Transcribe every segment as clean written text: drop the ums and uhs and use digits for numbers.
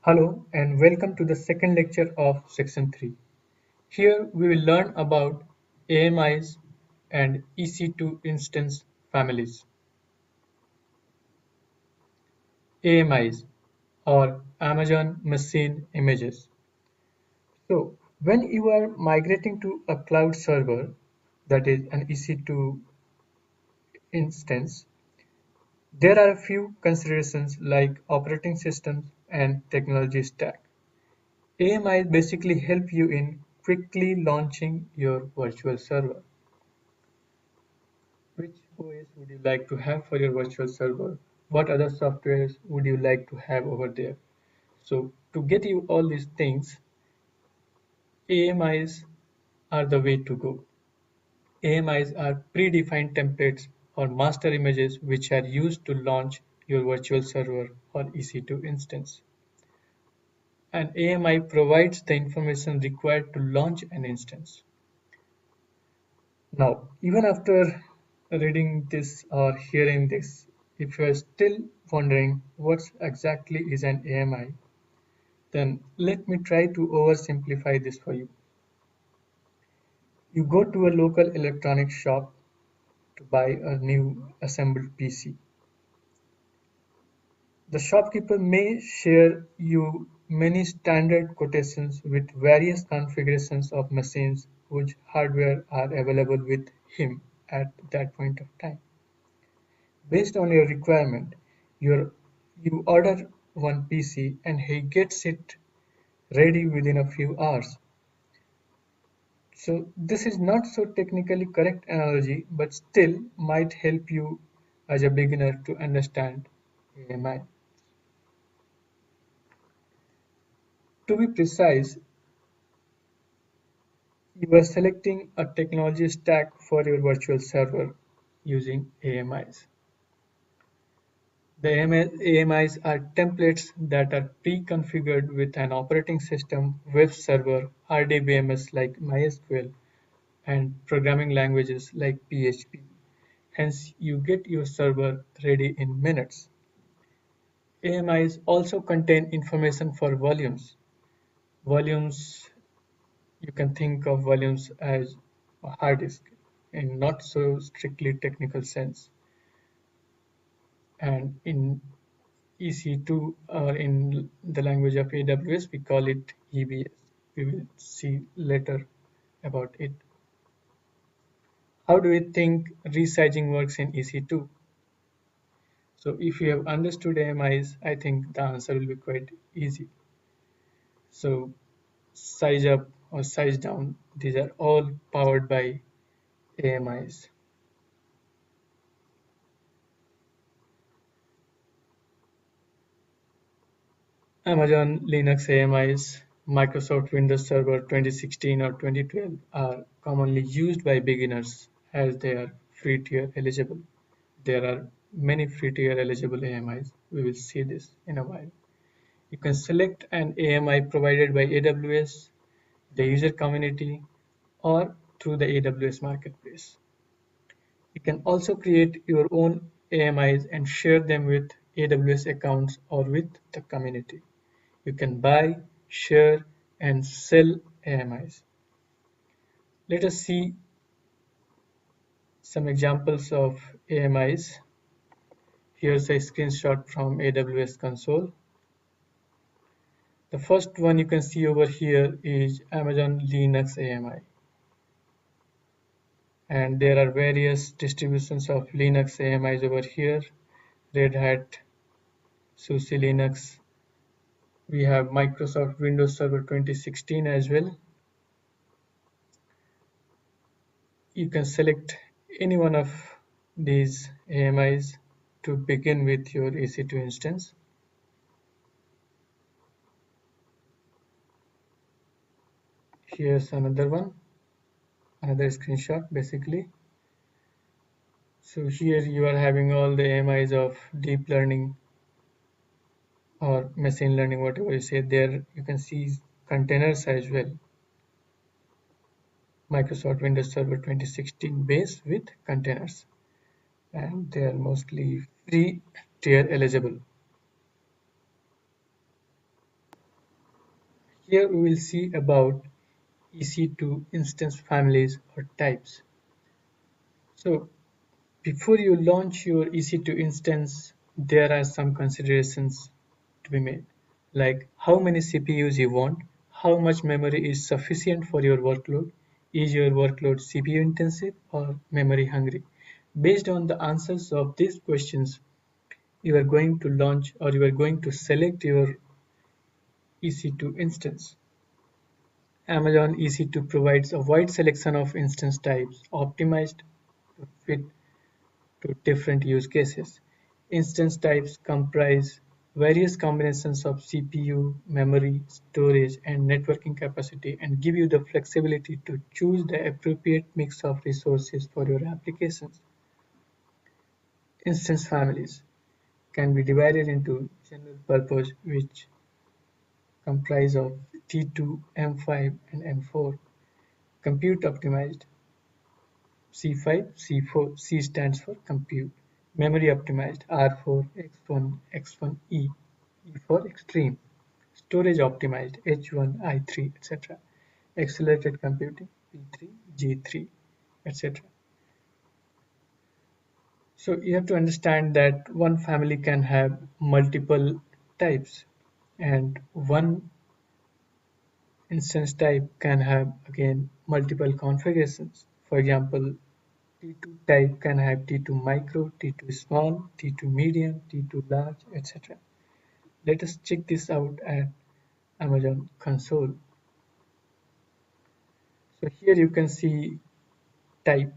Hello and welcome to the second lecture of section 3. Here we will learn about AMIs and EC2 instance families. AMIs or Amazon Machine Images. So when you are migrating to a cloud server, that is an EC2 instance, there are a few considerations like operating systems and technology stack. AMIs basically help you in quickly launching your virtual server. Which OS would you like to have for your virtual server? What other softwares would you like to have over there? So to get you all these things, AMIs are the way to go. AMIs are predefined templates or master images which are used to launch your virtual server or EC2 instance. An AMI provides the information required to launch an instance. Now, even after reading this or hearing this, if you are still wondering what exactly is an AMI, then let me try to oversimplify this for you. You go to a local electronics shop to buy a new assembled PC. The shopkeeper may share you many standard quotations with various configurations of machines whose hardware are available with him at that point of time. Based on your requirement, you order one PC and he gets it ready within a few hours. So this is not so technically correct analogy, but still might help you as a beginner to understand AMI. To be precise, you are selecting a technology stack for your virtual server using AMIs. The AMIs are templates that are pre-configured with an operating system, web server, RDBMS like MySQL, and programming languages like PHP. Hence, you get your server ready in minutes. AMIs also contain information for volumes. Volumes, you can think of volumes as a hard disk in not so strictly technical sense. And in EC2 or in the language of AWS, we call it EBS. We will see later about it. How do we think resizing works in EC2? So if you have understood AMIs, I think the answer will be quite easy. So size up or size down, these are all powered by AMIs. Amazon Linux AMIs, Microsoft Windows Server 2016 or 2012 are commonly used by beginners as they are free tier eligible. There are many free tier eligible AMIs. We will see this in a while. You can select an AMI provided by AWS, the user community, or through the AWS Marketplace. You can also create your own AMIs and share them with AWS accounts or with the community. You can buy, share, and sell AMIs. Let us see some examples of AMIs. Here's a screenshot from AWS console. The first one you can see over here is Amazon Linux AMI. And there are various distributions of Linux AMIs over here. Red Hat, SUSE Linux. We have Microsoft Windows Server 2016 as well. You can select any one of these AMIs to begin with your EC2 instance. Here's another one, another screenshot basically. So here you are having all the AMIs of deep learning or machine learning, whatever you say. There you can see containers as well. Microsoft Windows Server 2016 base with containers, and they are mostly free tier eligible. Here we will see about EC2 instance families or types. So before you launch your EC2 instance, there are some considerations to be made, like how many CPUs you want, how much memory is sufficient for your workload, is your workload CPU intensive or memory hungry. Based on the answers of these questions, you are going to launch or you are going to select your EC2 instance. Amazon EC2 provides a wide selection of instance types optimized to fit to different use cases. Instance types comprise various combinations of CPU, memory, storage, and networking capacity and give you the flexibility to choose the appropriate mix of resources for your applications. Instance families can be divided into general purpose, which comprise of T2, M5, and M4, compute optimized, C5, C4, C stands for compute, memory optimized, R4, X1, X1E, E for extreme, storage optimized, H1, I3, etc. Accelerated computing, P3, G3, etc. So you have to understand that one family can have multiple types and one instance type can have again multiple configurations. For example, T2 type can have T2 micro, T2 small, T2 medium, T2 large, etc. Let us check this out at Amazon console. So here you can see type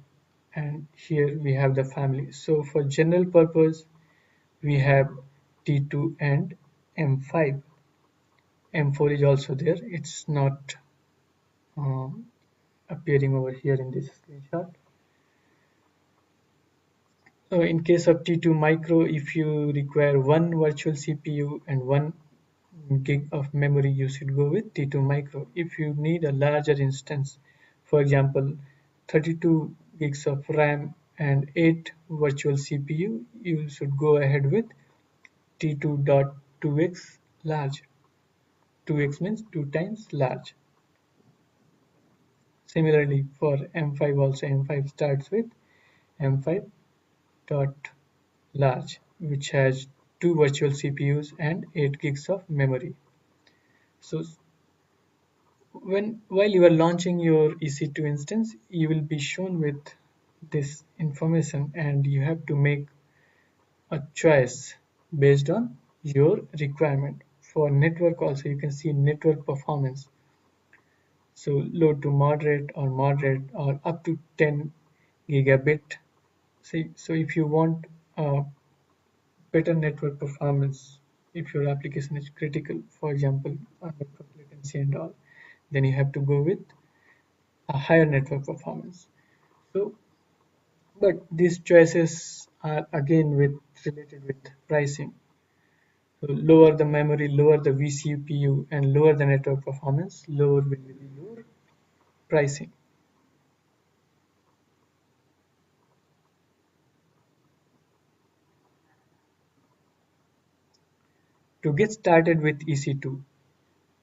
and here we have the family. So for general purpose, we have T2 and M5. M4 is also there. It's not um, appearing over here in this screenshot. In case of T2 Micro, if you require one virtual CPU and 1 gig of memory, you should go with T2 Micro. If you need a larger instance, for example, 32 gigs of RAM and 8 virtual CPU, you should go ahead with T2.2x large. 2x means 2 times large. Similarly, for M5 also, M5 starts with M5 dot large, which has 2 virtual CPUs and 8 gigs of memory. So while you are launching your EC2 instance, you will be shown with this information and you have to make a choice based on your requirement. For network also, you can see network performance. So low to moderate or up to 10 gigabit. See, so if you want better network performance, if your application is critical, for example, network latency and all, then you have to go with a higher network performance. So, but these choices are again with related with pricing. So lower the memory, lower the vCPU, and lower the network performance, lower will be your pricing. To get started with EC2,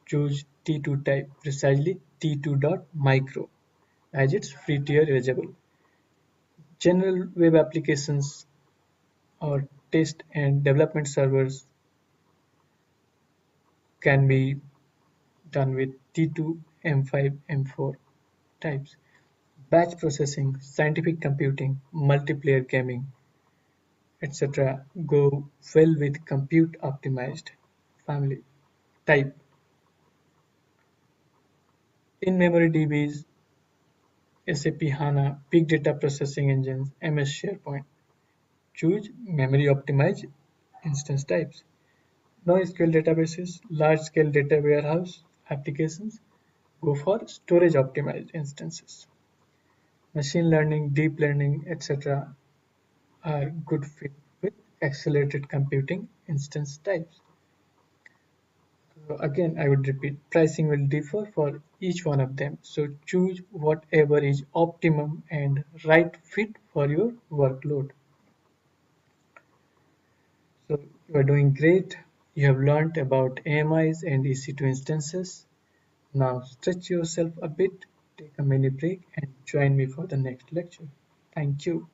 choose T2 type, precisely T2.micro, as it's free tier eligible. General web applications or test and development servers can be done with T2, M5, M4 types. Batch processing, scientific computing, multiplayer gaming, etc. go well with compute optimized family type. In-memory DBs, SAP HANA, big data processing engines, MS SharePoint. Choose memory optimized instance types. NoSQL databases, large-scale data warehouse applications, go for storage optimized instances. Machine learning, deep learning, etc. are good fit with accelerated computing instance types. So again, I would repeat, pricing will differ for each one of them. So choose whatever is optimum and right fit for your workload. So you are doing great. You have learned about AMIs and EC2 instances. Now stretch yourself a bit, take a mini break, and join me for the next lecture. Thank you.